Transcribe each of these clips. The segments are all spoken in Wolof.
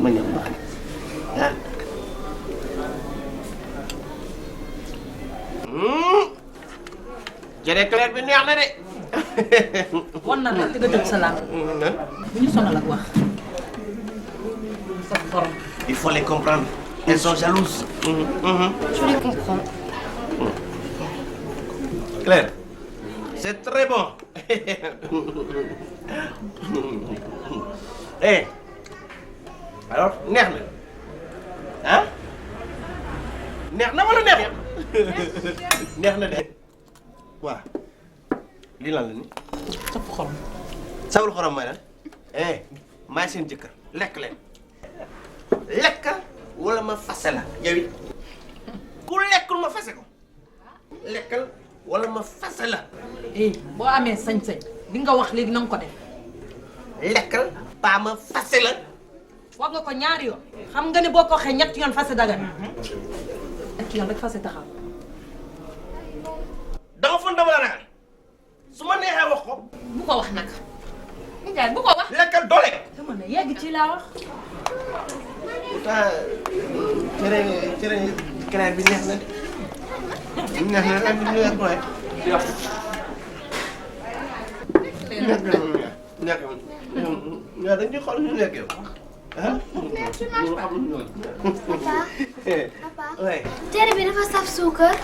ma ñam ba ah. Jërë clair bi neex na de. wan na la te nga jot sa laam. bu ñu sonal ak wax. sa xorom. Il faut les comprendre. Elles sont jalouses. Je les comprends. Claire, c'est très bon. Eh, alors neex na ah neex na wala neex neex na de waaw lii lan la ni saf xorom. sawul xorom may lan maay seen jëkkër lekk leen lekk wala ma fase la yow it ku lekkul ma fase ko lekkal wala ma fase la boo amee sañ-sañ bi nga wax léegi na nga ko def. lekkal paa ma fase la. wax nga ko ñaari yoon. xam nga ne boo ko waxee ñetti yoon fase dagan. ñetti yoon rek fase taxaw. danga foog dama la ragal su ma neexee wax ko. bu ko wax nag. Ndiaye bu ko wax. lekkal doole. dama ne yegg ci laa wax. pourtant cere clair bi neex na de. neex na ren ñu nekk mooy. nekk yow dañuy xool ñu nekk yow ah. Papa. oui. Cere bi dafa saf suukar.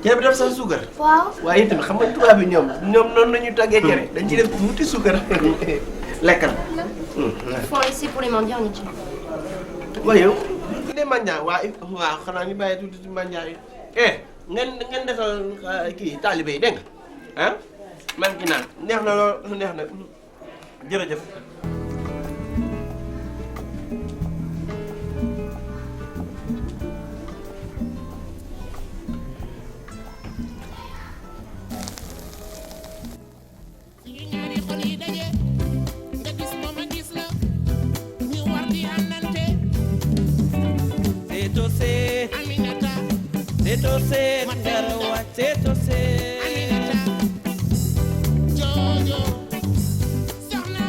cere bi dafa saf suukar. waaw. waaye itam xam nga tubaab bi ñoom noonu la ñuy toggee cere dañ ciy def muti suukar. lekkal. Ils font ici pour les mendiants, Nietzsche. waaye yow su dee manjaa waaw xanaa ñu bàyyi tuuti ci manjaa yi ngeen defal kii taalibe yi dégg nga ah man ki naan neex na lool neex na jërëjëf. Tetose, Ndarawa, Tetose. Jojo, Soxna,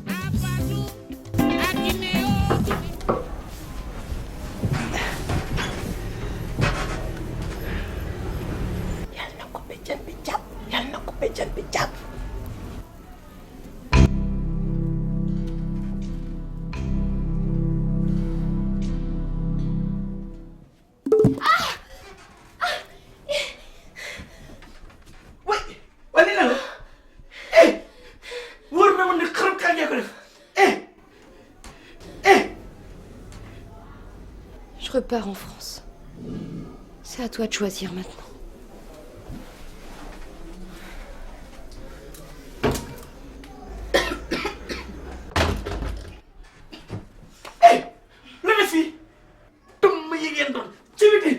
Afatou, Akineo. Yal na ko béjjën bi jàpp. Yal na ko béjjën bi jàpp. Je repars en France. C'est à toi de choisir maintenant. lu ne fii dum yi ngeen doon ci biti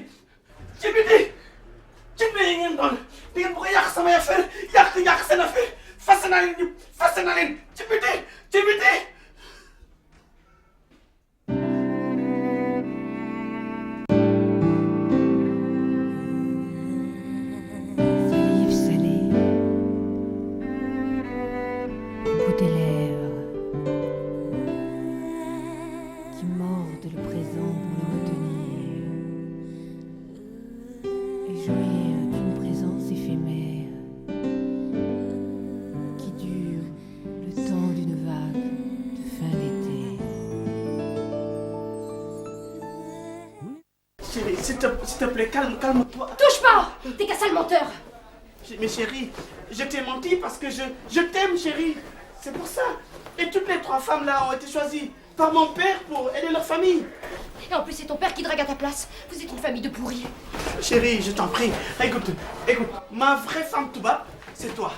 yi ngeen doon di ngeen bëgg a yàq samay affaire yàq seen affaire fas naa leen ñëpp fas naa leen ci biti. Salive salée, bout des lèvres, qui mordent le présent pour le retenir, et jouir d'une présence éphémère, qui dure le temps d'une vague de fin d'été. Chérie, s'il te plaît, calme-toi. Touche pas! T'es qu'un sale menteur! Mais chérie, je t'ai menti parce que je t'aime, chérie. C'est pour ça. Et toutes les 3 femmes là ont été choisies par mon père pour aider leur famille. Et en plus, c'est ton père qui drague à ta place. Vous êtes une famille de pourris. Chérie, je t'en prie. Écoute, ma vraie femme Touba, c'est toi.